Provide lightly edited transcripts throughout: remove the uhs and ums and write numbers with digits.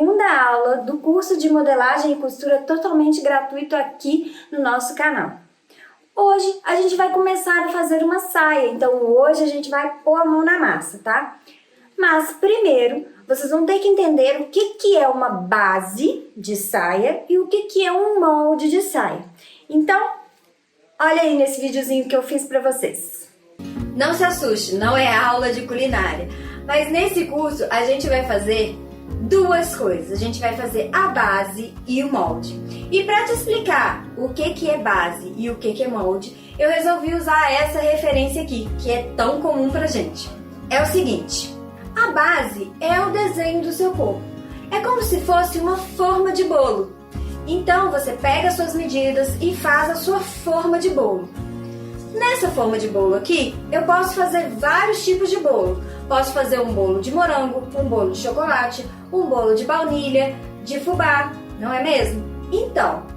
segunda aula do curso de modelagem e costura totalmente gratuito aqui no nosso canal. Hoje a gente vai começar a fazer uma saia, então hoje a gente vai pôr a mão na massa, tá? Mas primeiro vocês vão ter que entender o que é uma base de saia e o que é um molde de saia. Então, olha aí nesse videozinho que eu fiz para vocês. Não se assuste, não é aula de culinária, mas nesse curso a gente vai fazer duas coisas. A gente vai fazer a base e o molde. E para te explicar o que é base e o que é molde, eu resolvi usar essa referência aqui, que é tão comum pra gente. É o seguinte, a base é o desenho do seu corpo. É como se fosse uma forma de bolo. Então você pega as suas medidas e faz a sua forma de bolo. Nessa forma de bolo aqui, eu posso fazer vários tipos de bolo. Posso fazer um bolo de morango, um bolo de chocolate, um bolo de baunilha, de fubá, não é mesmo? Então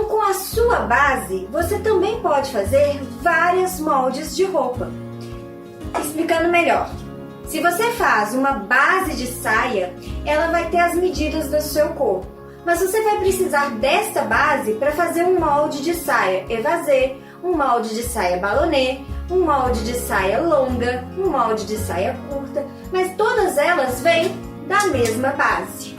com a sua base, você também pode fazer vários moldes de roupa. Explicando melhor, se você faz uma base de saia, ela vai ter as medidas do seu corpo. Mas você vai precisar desta base para fazer um molde de saia evasê, um molde de saia balonê, um molde de saia longa, um molde de saia curta, mas todas elas vêm da mesma base.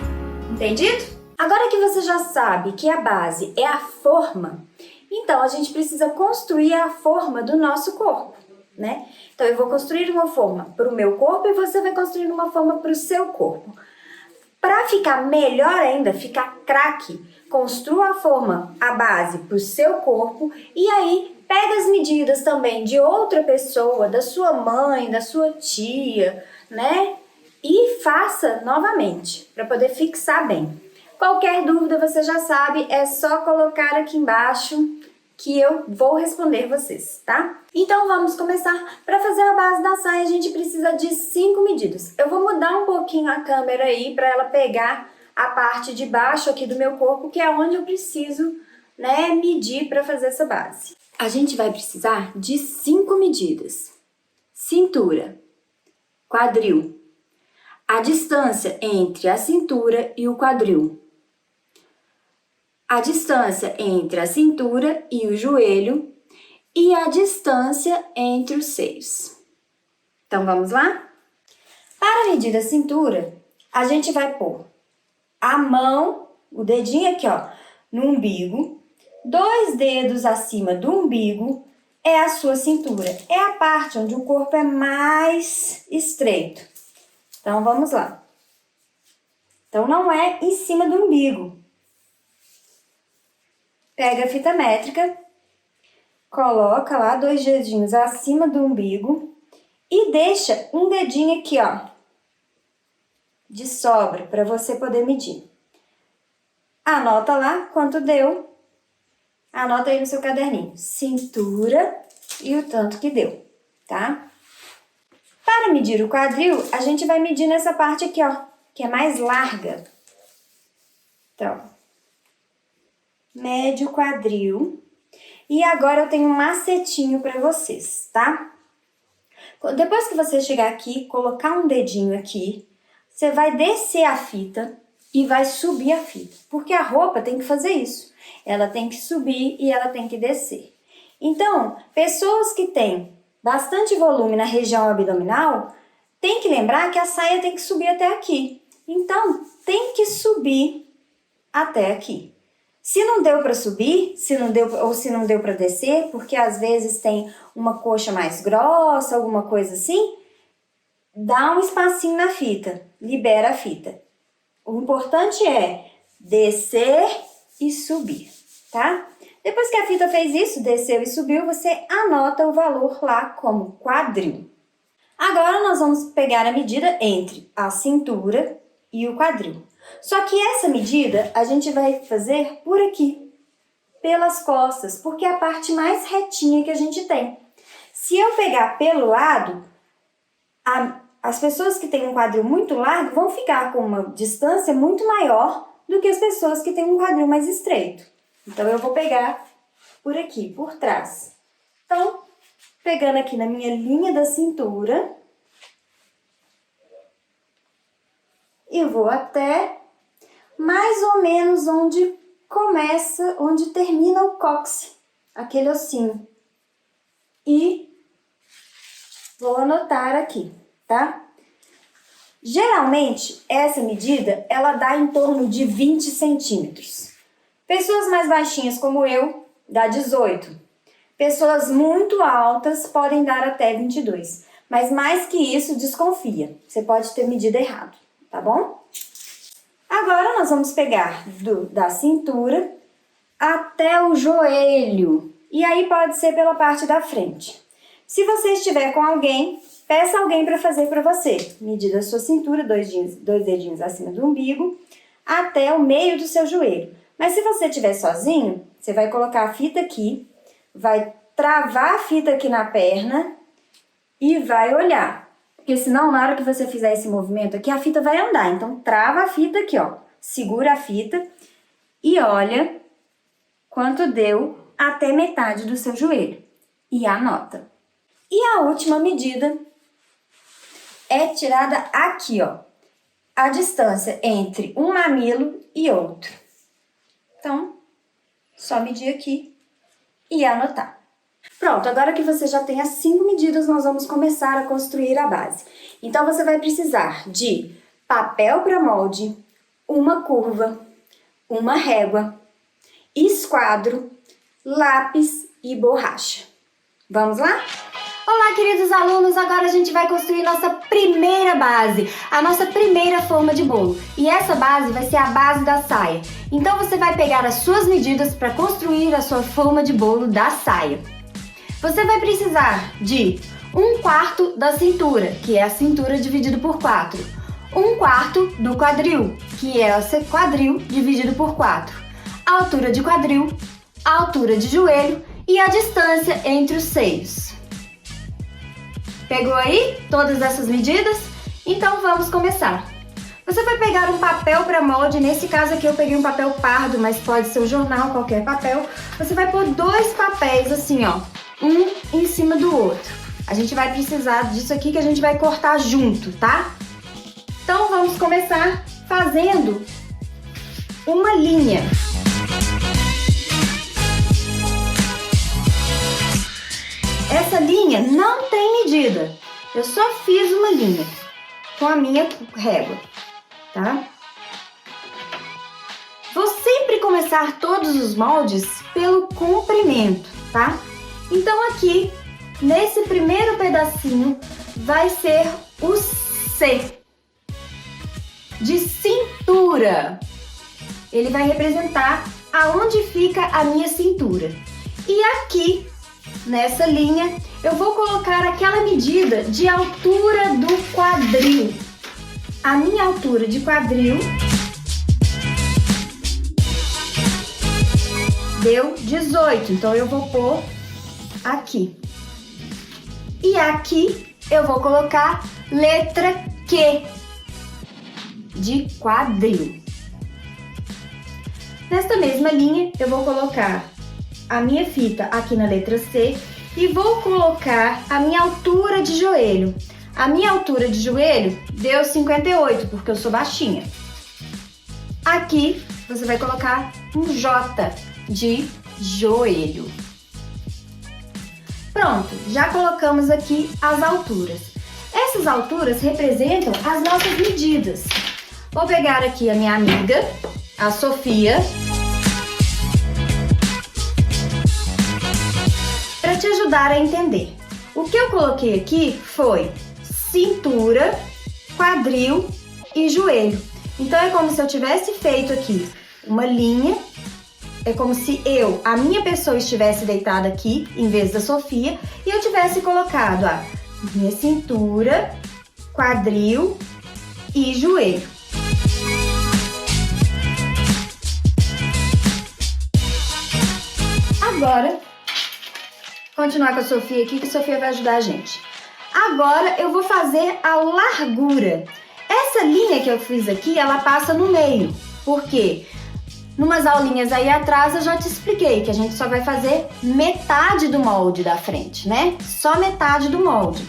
Entendido? Agora que você já sabe que a base é a forma, então a gente precisa construir a forma do nosso corpo, né? Então eu vou construir uma forma para o meu corpo e você vai construir uma forma para o seu corpo. Para ficar melhor ainda, ficar craque, construa a forma, a base para o seu corpo e aí pega as medidas também de outra pessoa, da sua mãe, da sua tia, né? E faça novamente, para poder fixar bem. Qualquer dúvida você já sabe, é só colocar aqui embaixo que eu vou responder vocês, tá? Então vamos começar. Para fazer a base da saia a gente precisa de 5 medidas. Eu vou mudar um pouquinho a câmera aí para ela pegar a parte de baixo aqui do meu corpo, que é onde eu preciso, né, medir para fazer essa base. A gente vai precisar de 5 medidas. Cintura, quadril, a distância entre a cintura e o quadril, a distância entre a cintura e o joelho e a distância entre os seios. Então vamos lá? Para medir a cintura, a gente vai pôr a mão, o dedinho aqui, ó, no umbigo, 2 dedos acima do umbigo é a sua cintura. É a parte onde o corpo é mais estreito. Então vamos lá. Então não é em cima do umbigo. Pega a fita métrica, coloca lá 2 dedinhos acima do umbigo e deixa um dedinho aqui, ó, de sobra para você poder medir. Anota lá quanto deu. Anota aí no seu caderninho. Cintura e o tanto que deu, tá? Para medir o quadril, a gente vai medir nessa parte aqui, ó, que é mais larga. Então, mede o quadril. E agora eu tenho um macetinho para vocês, tá? Depois que você chegar aqui, colocar um dedinho aqui, você vai descer a fita e vai subir a fita. Porque a roupa tem que fazer isso. Ela tem que subir e ela tem que descer. Então, pessoas que têm bastante volume na região abdominal, tem que lembrar que a saia tem que subir até aqui. Então, tem que subir até aqui. Se não deu para subir, se não deu para descer, porque às vezes tem uma coxa mais grossa, alguma coisa assim, dá um espacinho na fita, libera a fita. O importante é descer e subir, tá? Depois que a fita fez isso, desceu e subiu, você anota o valor lá como quadril. Agora nós vamos pegar a medida entre a cintura e o quadril. Só que essa medida a gente vai fazer por aqui, pelas costas, porque é a parte mais retinha que a gente tem. Se eu pegar pelo lado, as pessoas que têm um quadril muito largo vão ficar com uma distância muito maior do que as pessoas que têm um quadril mais estreito. Então, eu vou pegar por aqui, por trás. Então, pegando aqui na minha linha da cintura, eu vou até mais ou menos onde começa, onde termina o cóccix, aquele ossinho. E vou anotar aqui, tá? Geralmente, essa medida, ela dá em torno de 20 centímetros. Pessoas mais baixinhas como eu, dá 18. Pessoas muito altas podem dar até 22. Mas mais que isso, desconfia. Você pode ter medido errado, tá bom? Agora, nós vamos pegar da cintura até o joelho. E aí pode ser pela parte da frente. Se você estiver com alguém, peça alguém para fazer para você. Medida a sua cintura, dois dedinhos acima do umbigo, até o meio do seu joelho. Mas se você estiver sozinho, você vai colocar a fita aqui, vai travar a fita aqui na perna e vai olhar. Porque senão, na hora que você fizer esse movimento aqui, a fita vai andar. Então, trava a fita aqui, ó. Segura a fita e olha quanto deu até metade do seu joelho. E anota. E a última medida é tirada aqui, ó. A distância entre um mamilo e outro. Então, só medir aqui e anotar. Pronto, agora que você já tem as 5 medidas, nós vamos começar a construir a base. Então, você vai precisar de papel para molde, uma curva, uma régua, esquadro, lápis e borracha. Vamos lá? Olá, queridos alunos! Agora a gente vai construir nossa primeira base, a nossa primeira forma de bolo. E essa base vai ser a base da saia. Então, você vai pegar as suas medidas para construir a sua forma de bolo da saia. Você vai precisar de 1/4 da cintura, que é a cintura dividido por 4. 1/4 do quadril, que é o quadril dividido por 4. A altura de quadril, a altura de joelho e a distância entre os seios. Pegou aí todas essas medidas? Então vamos começar. Você vai pegar um papel para molde, nesse caso aqui eu peguei um papel pardo, mas pode ser um jornal, qualquer papel. Você vai pôr 2 papéis assim, ó, um em cima do outro. A gente vai precisar disso aqui que a gente vai cortar junto, tá? Então vamos começar fazendo uma linha. Essa linha não tem medida, eu só fiz uma linha com a minha régua, tá? Vou sempre começar todos os moldes pelo comprimento, tá? Então aqui, nesse primeiro pedacinho, vai ser o C de cintura. Ele vai representar aonde fica a minha cintura. E aqui, nessa linha, eu vou colocar aquela medida de altura do quadril. A minha altura de quadril deu 18, então eu vou pôr aqui. E aqui eu vou colocar letra Q de quadril. Nesta mesma linha, eu vou colocar a minha fita aqui na letra C e vou colocar a minha altura de joelho. A minha altura de joelho deu 58, porque eu sou baixinha. Aqui você vai colocar um J de joelho. Pronto, já colocamos aqui as alturas. Essas alturas representam as nossas medidas. Vou pegar aqui a minha amiga, a Sofia, para te ajudar a entender. O que eu coloquei aqui foi cintura, quadril e joelho. Então é como se eu tivesse feito aqui uma linha, é como se a minha pessoa estivesse deitada aqui em vez da Sofia e eu tivesse colocado a minha cintura, quadril e joelho. Agora, continuar com a Sofia aqui, que a Sofia vai ajudar a gente. Agora eu vou fazer a largura. Essa linha que eu fiz aqui, ela passa no meio. Por quê? Numas aulinhas aí atrás eu já te expliquei que a gente só vai fazer metade do molde da frente, né? Só metade do molde.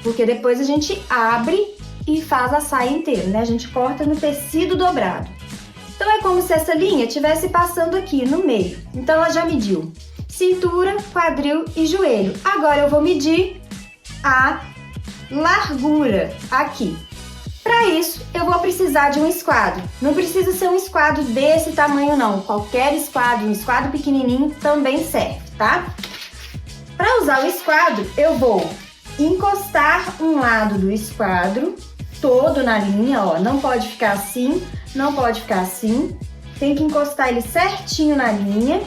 Porque depois a gente abre e faz a saia inteira, né? A gente corta no tecido dobrado. Então é como se essa linha estivesse passando aqui no meio. Então ela já mediu cintura, quadril e joelho. Agora eu vou medir a largura aqui. Para isso, eu vou precisar de um esquadro. Não precisa ser um esquadro desse tamanho não. Qualquer esquadro, um esquadro pequenininho também serve, tá? Para usar o esquadro, eu vou encostar um lado do esquadro todo na linha, ó. Não pode ficar assim, não pode ficar assim. Tem que encostar ele certinho na linha.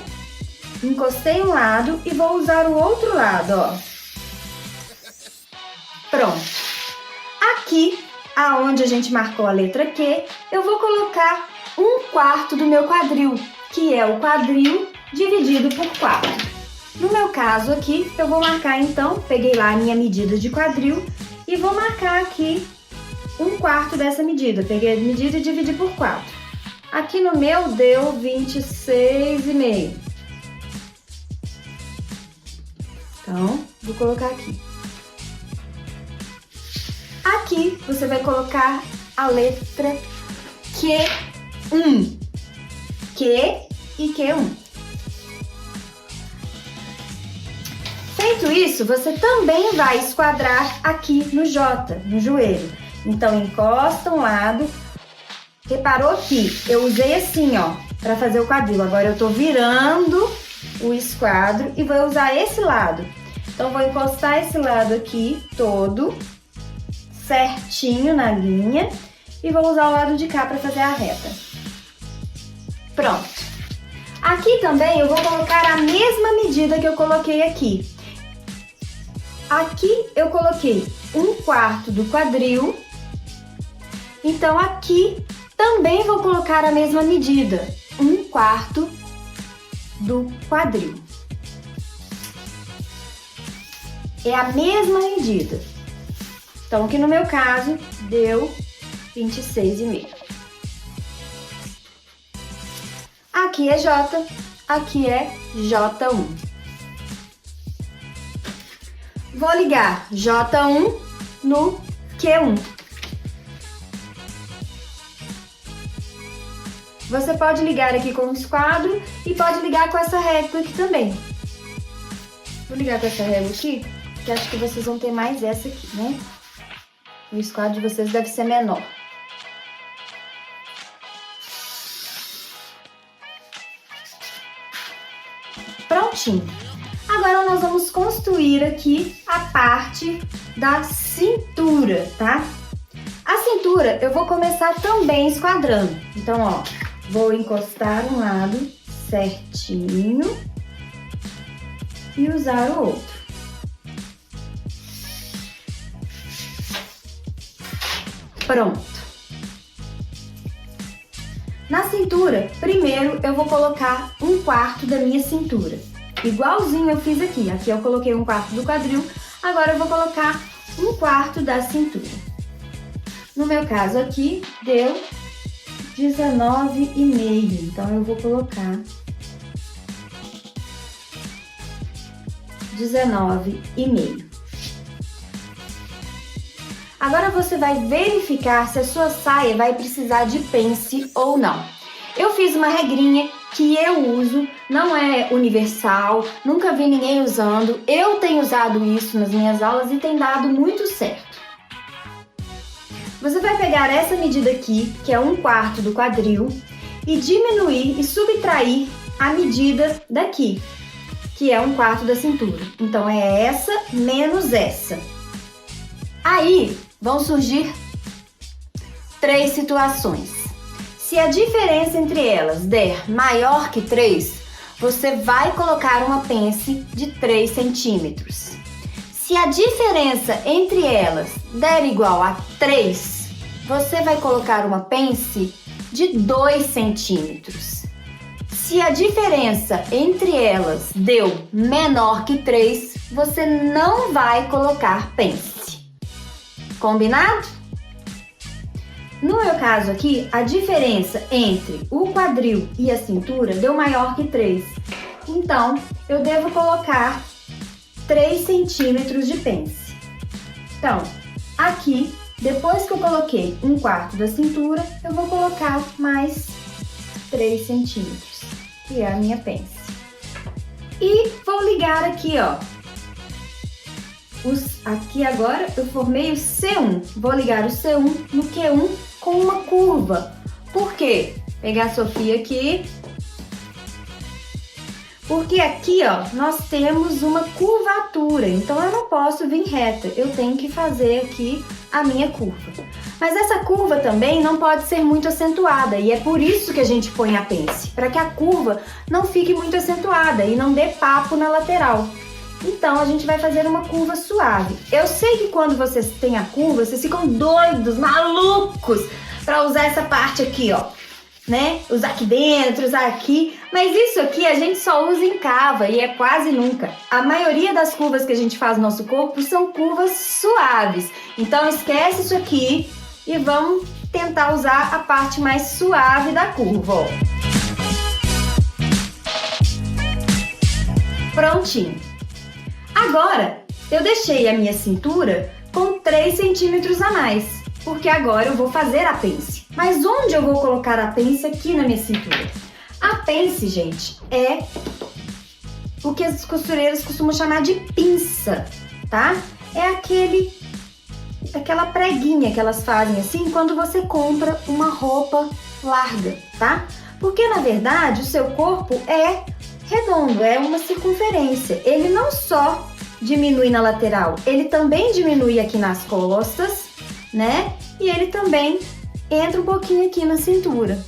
Encostei um lado e vou usar o outro lado, ó. Pronto. Aqui, aonde a gente marcou a letra Q, eu vou colocar 1/4 do meu quadril, que é o quadril dividido por 4. No meu caso aqui, eu vou marcar então, peguei lá a minha medida de quadril e vou marcar aqui 1/4 dessa medida. Peguei a medida e dividi por 4. Aqui no meu deu 26,5. Então, vou colocar aqui. Aqui você vai colocar a letra Q1. Q e Q1. Feito isso, você também vai esquadrar aqui no J, no joelho. Então, encosta um lado. Reparou que eu usei assim, ó, para fazer o quadril. Agora eu tô virando o esquadro e vou usar esse lado. Então, vou encostar esse lado aqui todo certinho na linha e vou usar o lado de cá para fazer a reta. Pronto. Aqui também eu vou colocar a mesma medida que eu coloquei aqui. Aqui eu coloquei 1/4 do quadril. Então aqui também vou colocar a mesma medida, 1/4 do quadril. É a mesma medida. Então, aqui no meu caso, deu 26,5. Aqui é J, aqui é J1. Vou ligar J1 no Q1. Você pode ligar aqui com o esquadro e pode ligar com essa régua aqui também. Vou ligar com essa régua aqui, porque acho que vocês vão ter mais essa aqui, né? O esquadro de vocês deve ser menor. Prontinho. Agora nós vamos construir aqui a parte da cintura, tá? A cintura eu vou começar também esquadrando. Então, ó, vou encostar um lado certinho e usar o outro. Pronto. Na cintura, primeiro eu vou colocar 1/4 da minha cintura. Igualzinho eu fiz aqui. Aqui eu coloquei 1/4 do quadril, agora eu vou colocar 1/4 da cintura. No meu caso aqui, deu 19,5. Então eu vou colocar 19,5. Agora você vai verificar se a sua saia vai precisar de pence ou não. Eu fiz uma regrinha que eu uso, não é universal, nunca vi ninguém usando. Eu tenho usado isso nas minhas aulas e tem dado muito certo. Você vai pegar essa medida aqui, que é 1/4 do quadril, e diminuir e subtrair a medida daqui, que é 1/4 da cintura. Então, é essa menos essa. Aí, vão surgir 3 situações. Se a diferença entre elas der maior que 3, você vai colocar uma pence de 3 centímetros. Se a diferença entre elas der igual a 3, você vai colocar uma pence de 2 centímetros. Se a diferença entre elas deu menor que 3, você não vai colocar pence. Combinado? No meu caso aqui, a diferença entre o quadril e a cintura deu maior que 3. Então, eu devo colocar 3 centímetros de pence. Então, aqui, depois que eu coloquei 1/4 da cintura, eu vou colocar mais 3 centímetros, que é a minha pence. E vou ligar aqui, ó. Aqui agora eu formei o C1. Vou ligar o C1 no Q1 com uma curva. Por quê? Pegar a Sofia aqui. Porque aqui, ó, nós temos uma curvatura, então eu não posso vir reta, eu tenho que fazer aqui a minha curva. Mas essa curva também não pode ser muito acentuada, e é por isso que a gente põe a pence, para que a curva não fique muito acentuada e não dê papo na lateral. Então a gente vai fazer uma curva suave. Eu sei que quando vocês têm a curva, vocês ficam doidos, malucos, para usar essa parte aqui, ó. Né? Usar aqui dentro, usar aqui, mas isso aqui a gente só usa em cava e é quase nunca. A maioria das curvas que a gente faz no nosso corpo são curvas suaves, então esquece isso aqui e vamos tentar usar a parte mais suave da curva, ó. Prontinho. Agora eu deixei a minha cintura com 3 centímetros a mais, porque agora eu vou fazer a pence. Mas onde eu vou colocar a pence aqui na minha cintura? A pence, gente, é o que as costureiras costumam chamar de pinça, tá? É aquela preguinha que elas fazem assim quando você compra uma roupa larga, tá? Porque na verdade o seu corpo é redondo, é uma circunferência. Ele não só diminui na lateral, ele também diminui aqui nas costas, né? E ele também entra um pouquinho aqui na cintura.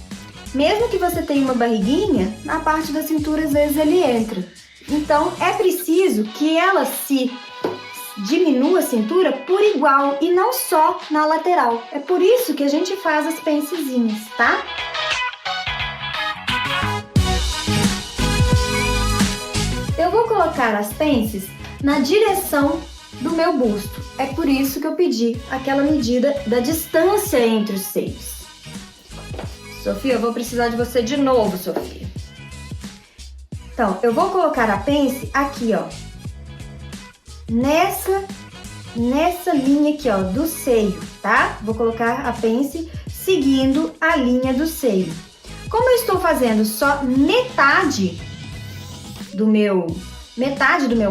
Mesmo que você tenha uma barriguinha, na parte da cintura às vezes ele entra. Então é preciso que ela se diminua a cintura por igual e não só na lateral. É por isso que a gente faz as pencezinhas, tá? Eu vou colocar as pences na direção do meu busto. É por isso que eu pedi aquela medida da distância entre os seios. Sofia, eu vou precisar de você de novo, Sofia. Então, eu vou colocar a pence aqui, ó. Nessa linha aqui, ó, do seio, tá? Vou colocar a pence seguindo a linha do seio. Como eu estou fazendo só metade do meu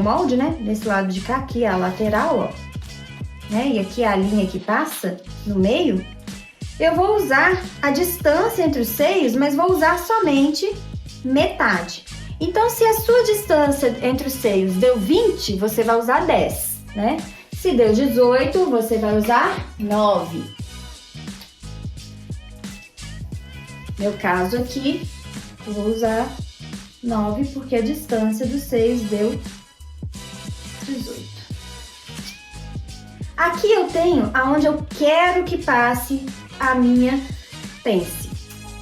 molde, né? Desse lado de cá, aqui é a lateral, ó. Né? E aqui é a linha que passa no meio. Eu vou usar a distância entre os seios, mas vou usar somente metade. Então, se a sua distância entre os seios deu 20, você vai usar 10, né? Se deu 18, você vai usar 9. Meu caso aqui, eu vou usar 9 porque a distância dos seios deu 18. Aqui eu tenho aonde eu quero que passe a minha pence,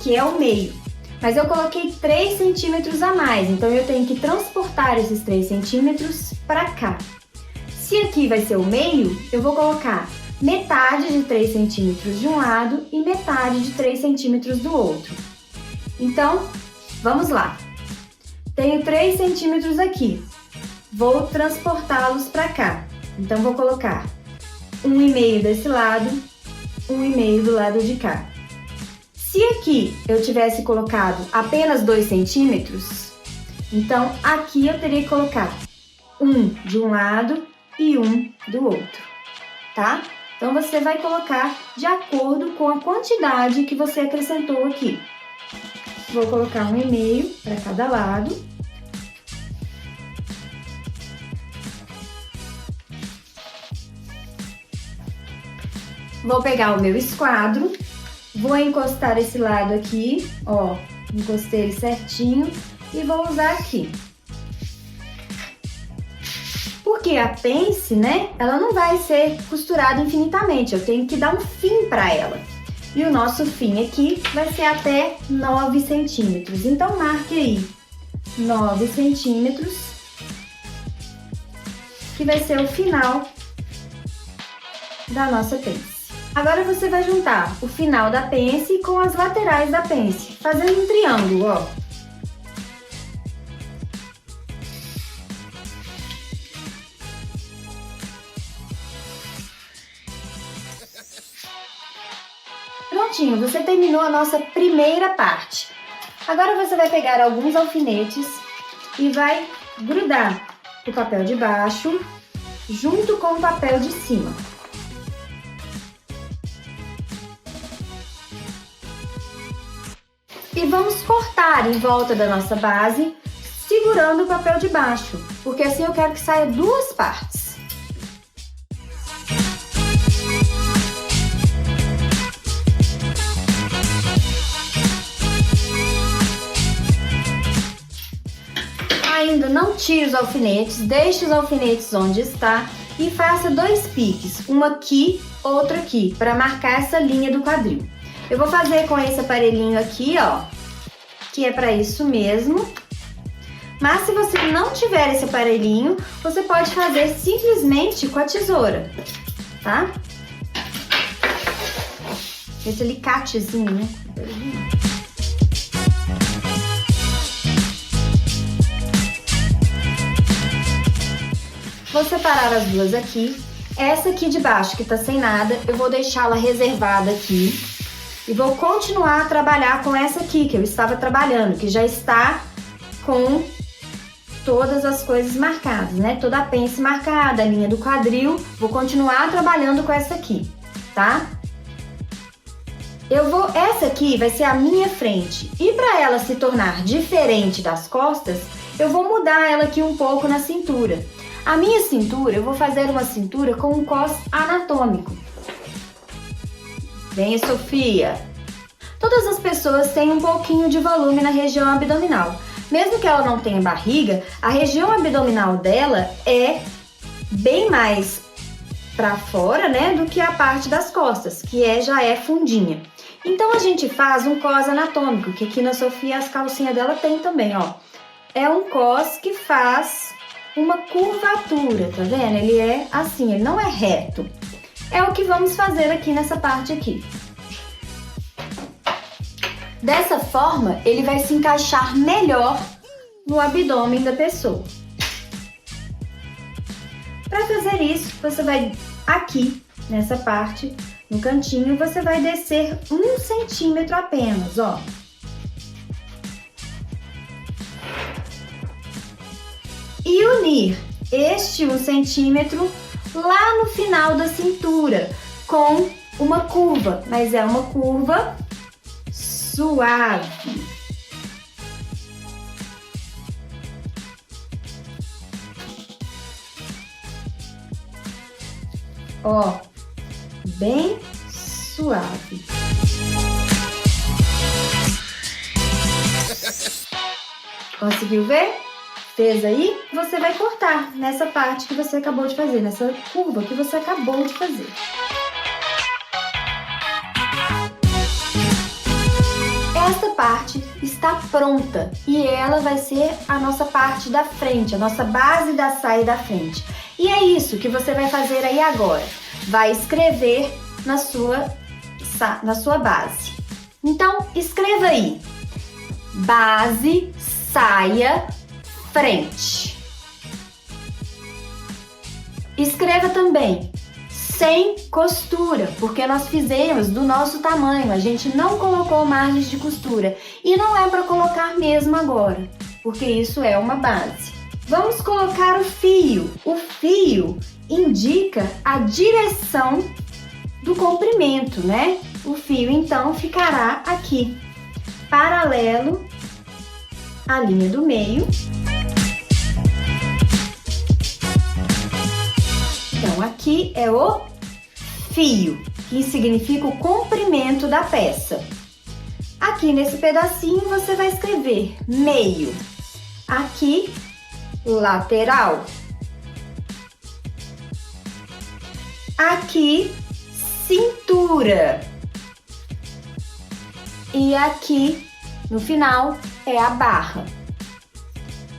que é o meio. Mas eu coloquei 3 centímetros a mais, então eu tenho que transportar esses 3 centímetros para cá. Se aqui vai ser o meio, eu vou colocar metade de 3 centímetros de um lado e metade de 3 centímetros do outro. Então, vamos lá. Tenho 3 centímetros aqui, vou transportá-los para cá. Então, vou colocar 1,5 desse lado, 1,5 do lado de cá. Se aqui eu tivesse colocado apenas 2 centímetros, então aqui eu teria que colocar 1 de um lado e 1 do outro, tá? Então você vai colocar de acordo com a quantidade que você acrescentou aqui. Vou colocar 1,5 para cada lado. Vou pegar o meu esquadro, vou encostar esse lado aqui, ó, encostei ele certinho e vou usar aqui. Porque a pence, né, ela não vai ser costurada infinitamente, eu tenho que dar um fim para ela. E o nosso fim aqui vai ser até 9 centímetros, então marque aí 9 centímetros, que vai ser o final da nossa pence. Agora você vai juntar o final da pence com as laterais da pence, fazendo um triângulo, ó. Prontinho, você terminou a nossa primeira parte. Agora você vai pegar alguns alfinetes e vai grudar o papel de baixo junto com o papel de cima. E vamos cortar em volta da nossa base, segurando o papel de baixo, porque assim eu quero que saia duas partes. Ainda não tire os alfinetes, deixe os alfinetes onde está e faça 2 piques, uma aqui, outra aqui, para marcar essa linha do quadril. Eu vou fazer com esse aparelhinho aqui, ó, que é para isso mesmo. Mas se você não tiver esse aparelhinho, você pode fazer simplesmente com a tesoura, tá? Esse alicatezinho, né? Vou separar as duas aqui. Essa aqui de baixo, que tá sem nada, eu vou deixá-la reservada aqui. E vou continuar a trabalhar com essa aqui, que eu estava trabalhando, que já está com todas as coisas marcadas, né? Toda a pence marcada, a linha do quadril. Vou continuar trabalhando com essa aqui, tá? Essa aqui vai ser a minha frente. E para ela se tornar diferente das costas, eu vou mudar ela aqui um pouco na cintura. A minha cintura, eu vou fazer uma cintura com um cos anatômico. Venha, Sofia! Todas as pessoas têm um pouquinho de volume na região abdominal. Mesmo que ela não tenha barriga, a região abdominal dela é bem mais para fora, né, do que a parte das costas, que já é fundinha. Então a gente faz um cos anatômico, que aqui na Sofia as calcinhas dela tem também, ó. É um cos que faz uma curvatura, tá vendo? Ele é assim, ele não é reto. É o que vamos fazer aqui nessa parte aqui. Dessa forma, ele vai se encaixar melhor no abdômen da pessoa. Para fazer isso, você vai aqui, nessa parte, no cantinho, você vai descer 1 centímetro apenas, ó. E unir este 1 centímetro lá no final da cintura, com uma curva, mas é uma curva suave. Ó, bem suave. Conseguiu ver? Fez aí? Você vai cortar nessa parte que você acabou de fazer, nessa curva que você acabou de fazer. Esta parte está pronta e ela vai ser a nossa parte da frente, a nossa base da saia da frente. E é isso que você vai fazer aí agora. Vai escrever na sua base. Então, escreva aí. Base, saia, frente. Escreva também sem costura, porque nós fizemos do nosso tamanho, a gente não colocou margens de costura e não é para colocar mesmo agora, porque isso é uma base. Vamos colocar o fio. O fio indica a direção do comprimento, né? O fio então ficará aqui, paralelo à linha do meio. Então, aqui é o fio, que significa o comprimento da peça. Aqui nesse pedacinho você vai escrever meio. Aqui, lateral. Aqui, cintura. E aqui, no final, é a barra.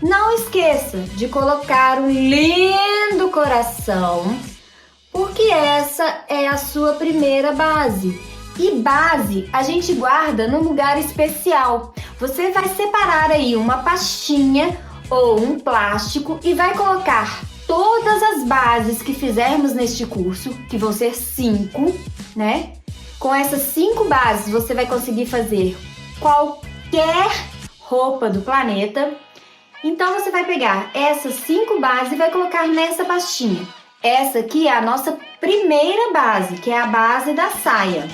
Não esqueça de colocar um lindo coração, porque essa é a sua primeira base. E base a gente guarda num lugar especial. Você vai separar aí uma pastinha ou um plástico e vai colocar todas as bases que fizermos neste curso, que vão ser 5, né? Com essas 5 bases você vai conseguir fazer qualquer roupa do planeta. Então você vai pegar essas 5 bases e vai colocar nessa pastinha. Essa aqui é a nossa primeira base, que é a base da saia.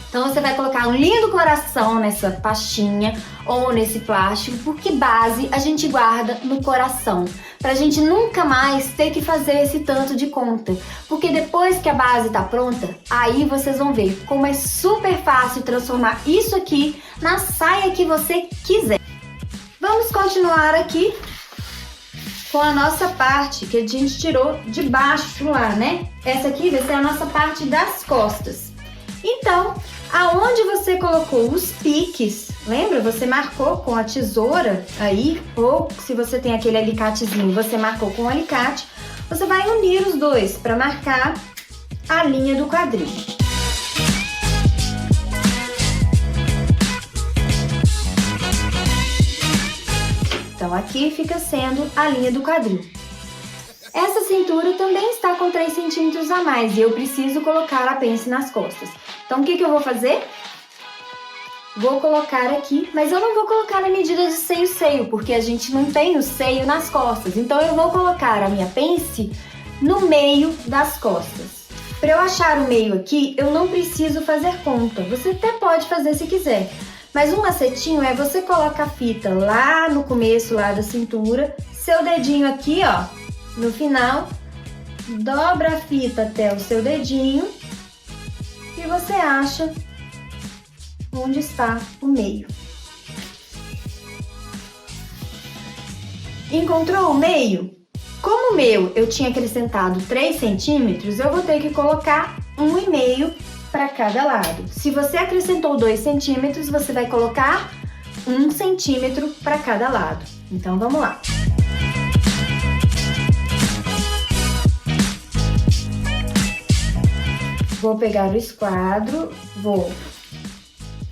Então você vai colocar um lindo coração nessa pastinha ou nesse plástico, porque base a gente guarda no coração, pra gente nunca mais ter que fazer esse tanto de conta. Porque depois que a base tá pronta, aí vocês vão ver como é super fácil transformar isso aqui na saia que você quiser. Vamos continuar aqui com a nossa parte que a gente tirou de baixo lá, né? Essa aqui vai ser a nossa parte das costas. Então, aonde você colocou os piques, lembra? Você marcou com a tesoura aí, ou se você tem aquele alicatezinho, você marcou com o alicate. Você vai unir os dois para marcar a linha do quadril. Então, aqui fica sendo a linha do quadril. Essa cintura também está com 3 centímetros a mais e eu preciso colocar a pence nas costas. Então, o que eu vou fazer? Vou colocar aqui, mas eu não vou colocar na medida de seio, porque a gente não tem o seio nas costas. Então, eu vou colocar a minha pence no meio das costas. Para eu achar o meio aqui, eu não preciso fazer conta. Você até pode fazer se quiser. Mas um macetinho é você coloca a fita lá no começo, lá da cintura, seu dedinho aqui, ó, no final, dobra a fita até o seu dedinho e você acha onde está o meio. Encontrou o meio? Como o meu eu tinha acrescentado 3 centímetros, eu vou ter que colocar 1,5 para cada lado. Se você acrescentou 2 centímetros, você vai colocar 1 centímetro para cada lado. Então, vamos lá. Vou pegar o esquadro, vou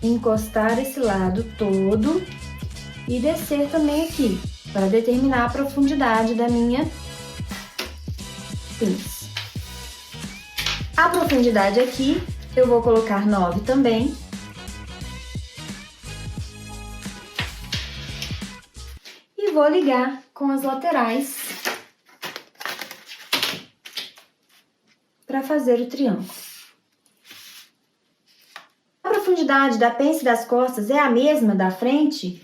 encostar esse lado todo e descer também aqui, para determinar a profundidade da minha pinça. A profundidade aqui, eu vou colocar 9 também. E vou ligar com as laterais para fazer o triângulo. A profundidade da pence das costas é a mesma da frente?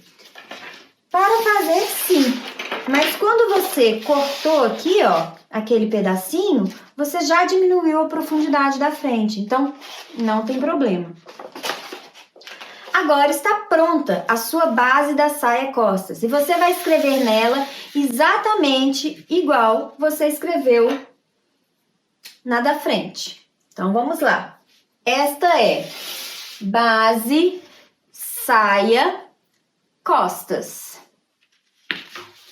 Para fazer sim, mas quando você cortou aqui, ó, aquele pedacinho, você já diminuiu a profundidade da frente, então não tem problema. Agora está pronta a sua base da saia costas e você vai escrever nela exatamente igual você escreveu na da frente. Então vamos lá. Esta é base, saia, costas.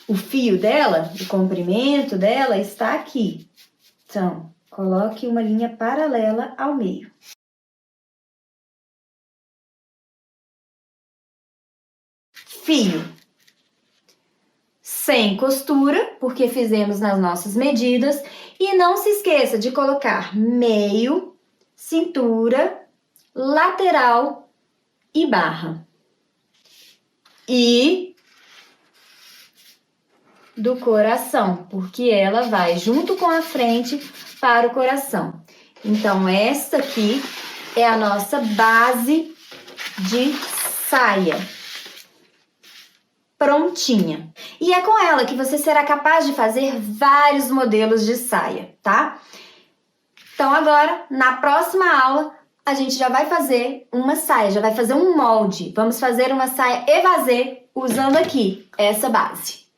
O fio dela, o comprimento dela está aqui. Então, coloque uma linha paralela ao meio. Fio. Sem costura, porque fizemos nas nossas medidas. E não se esqueça de colocar meio, cintura, lateral e barra. E do coração, porque ela vai junto com a frente para o coração. Então, esta aqui é a nossa base de saia. Prontinha. E é com ela que você será capaz de fazer vários modelos de saia, tá? Então, agora, na próxima aula, a gente já vai fazer uma saia, já vai fazer um molde. Vamos fazer uma saia evasê usando aqui essa base.